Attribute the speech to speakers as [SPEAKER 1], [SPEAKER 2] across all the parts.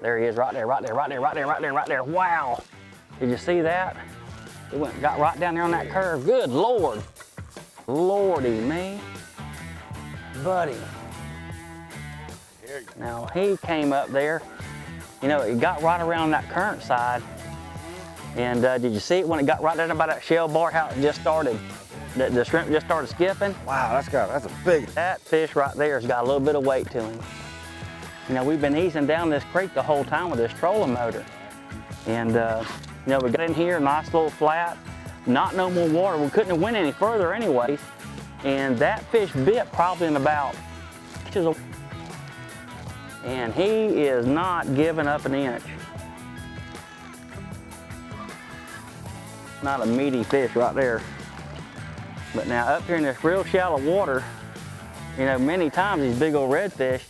[SPEAKER 1] There he is, right there, right there, right there, right there, right there, right there. Wow. Did you see that? He got right down there on that curve. Good Lord. Lordy me. Buddy. Now he came up there. You know, it got right around that current side. And did you see it when it got right down by that shell bar, how it just started? The shrimp just started skipping.
[SPEAKER 2] Wow, that's a big.
[SPEAKER 1] That fish right there has got a little bit of weight to him. You know, we've been easing down this creek the whole time with this trolling motor. And you know, we got in here, nice little flat, not no more water. We couldn't have went any further anyways. And that fish bit probably in about inches of, and he is not giving up an inch. Not a meaty fish right there. But now up here in this real shallow water, you know, many times these big old redfish,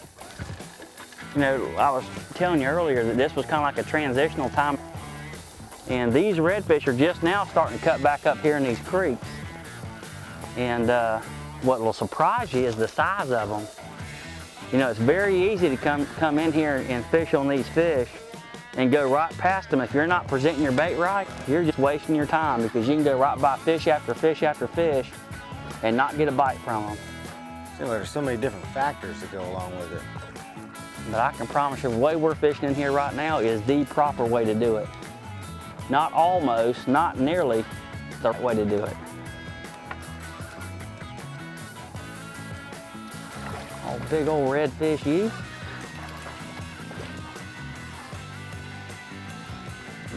[SPEAKER 1] you know, I was telling you earlier that this was kind of like a transitional time. And these redfish are just now starting to cut back up here in these creeks. And what will surprise you is the size of them. You know, it's very easy to come in here and fish on these fish and go right past them. If you're not presenting your bait right, you're just wasting your time, because you can go right by fish after fish after fish and not get a bite from them.
[SPEAKER 2] Seems like there's so many different factors that go along with it.
[SPEAKER 1] But I can promise you, the way we're fishing in here right now is the proper way to do it. Not almost, not nearly the way to do it. Oh, big old redfish, you.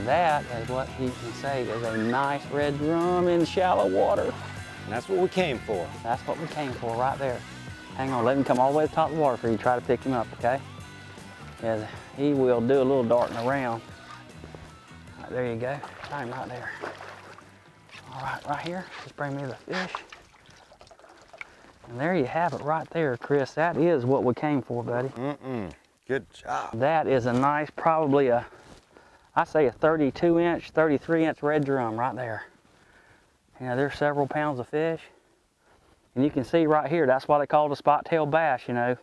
[SPEAKER 1] That is what you can say is a nice red drum in shallow water.
[SPEAKER 2] And that's what we came for.
[SPEAKER 1] That's what we came for right there. Hang on, let him come all the way to the top of the water for you to try to pick him up, okay? Yeah, he will do a little darting around. Right, there you go, got him right there. All right, right here, just bring me the fish. And there you have it right there, Chris. That is what we came for, buddy.
[SPEAKER 2] Good job.
[SPEAKER 1] That is a nice, probably I say a 32-inch, 33-inch red drum right there. You know, there's several pounds of fish. And you can see right here, that's why they call it a spot-tail bass, you know.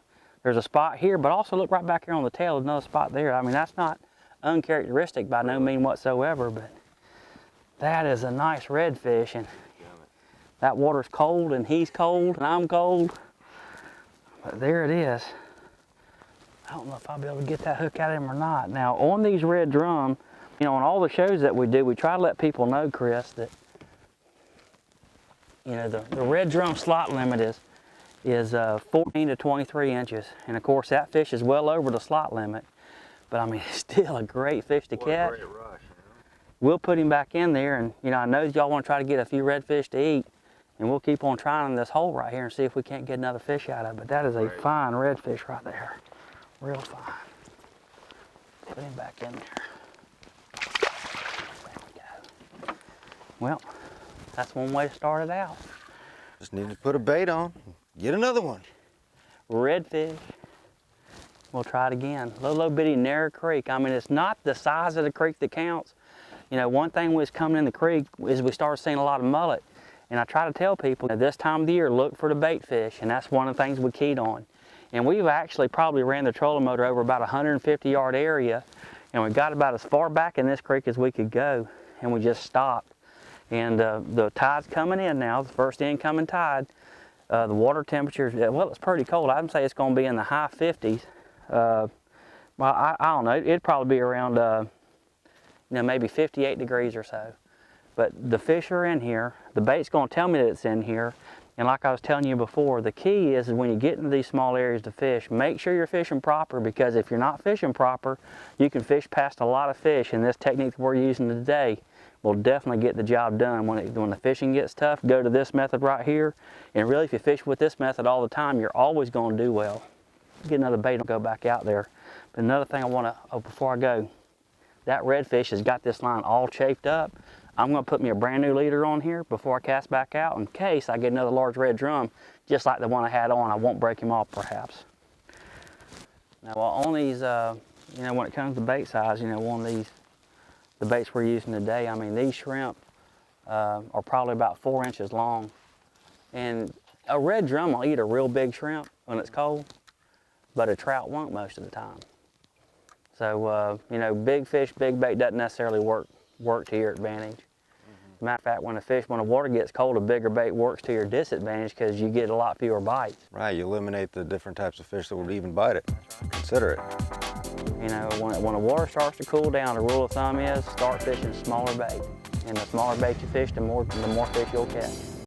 [SPEAKER 1] There's a spot here, but also look right back here on the tail, there's another spot there. I mean, that's not uncharacteristic by no means whatsoever, but that is a nice redfish. And that water's cold, and he's cold, and I'm cold. But there it is. I don't know if I'll be able to get that hook out of him or not. Now, on these red drum, you know, on all the shows that we do, we try to let people know, Chris, that, you know, the red drum slot limit is 14 to 23 inches. And of course, that fish is well over the slot limit. But I mean, it's still a great fish to catch.
[SPEAKER 2] Great rush, you know?
[SPEAKER 1] We'll put him back in there, and you know, I know y'all want to try to get a few redfish to eat, and we'll keep on trying in this hole right here and see if we can't get another fish out of it. But that is a fine redfish right there. Real fine. Put him back in there. There we go. Well, that's one way to start it out.
[SPEAKER 2] Just need to put a bait on, get another one.
[SPEAKER 1] Redfish. We'll try it again. Little bitty narrow creek. I mean, it's not the size of the creek that counts. You know, one thing was coming in the creek is we started seeing a lot of mullet. And I try to tell people at this time of the year, look for the bait fish, and that's one of the things we keyed on. And we've actually probably ran the trolling motor over about 150-yard area, and we got about as far back in this creek as we could go, and we just stopped. And the tide's coming in now, the first incoming tide. The water temperature, well, it's pretty cold. I'd say it's going to be in the high 50s. Well, I don't know. It'd probably be around, you know, maybe 58 degrees or so. But the fish are in here. The bait's going to tell me that it's in here. And like I was telling you before, the key is when you get into these small areas to fish, make sure you're fishing proper, because if you're not fishing proper, you can fish past a lot of fish. And this technique that we're using today will definitely get the job done. When the fishing gets tough, go to this method right here. And really, if you fish with this method all the time, you're always going to do well. Get another bait and go back out there. But another thing I want to, before I go, that redfish has got this line all chafed up. I'm going to put me a brand new leader on here before I cast back out, in case I get another large red drum, just like the one I had on. I won't break him off, perhaps. Now, on these, you know, when it comes to bait size, you know, on these, the baits we're using today, I mean, these shrimp are probably about 4 inches long. And a red drum will eat a real big shrimp when it's cold, but a trout won't most of the time. So, you know, big fish, big bait doesn't necessarily work to your advantage. Matter of fact, when the water gets cold, a bigger bait works to your disadvantage because you get a lot fewer bites.
[SPEAKER 2] Right, you eliminate the different types of fish that would even bite it. Consider it.
[SPEAKER 1] You know, when the water starts to cool down, the rule of thumb is start fishing smaller bait. And the smaller bait you fish, the more fish you'll catch.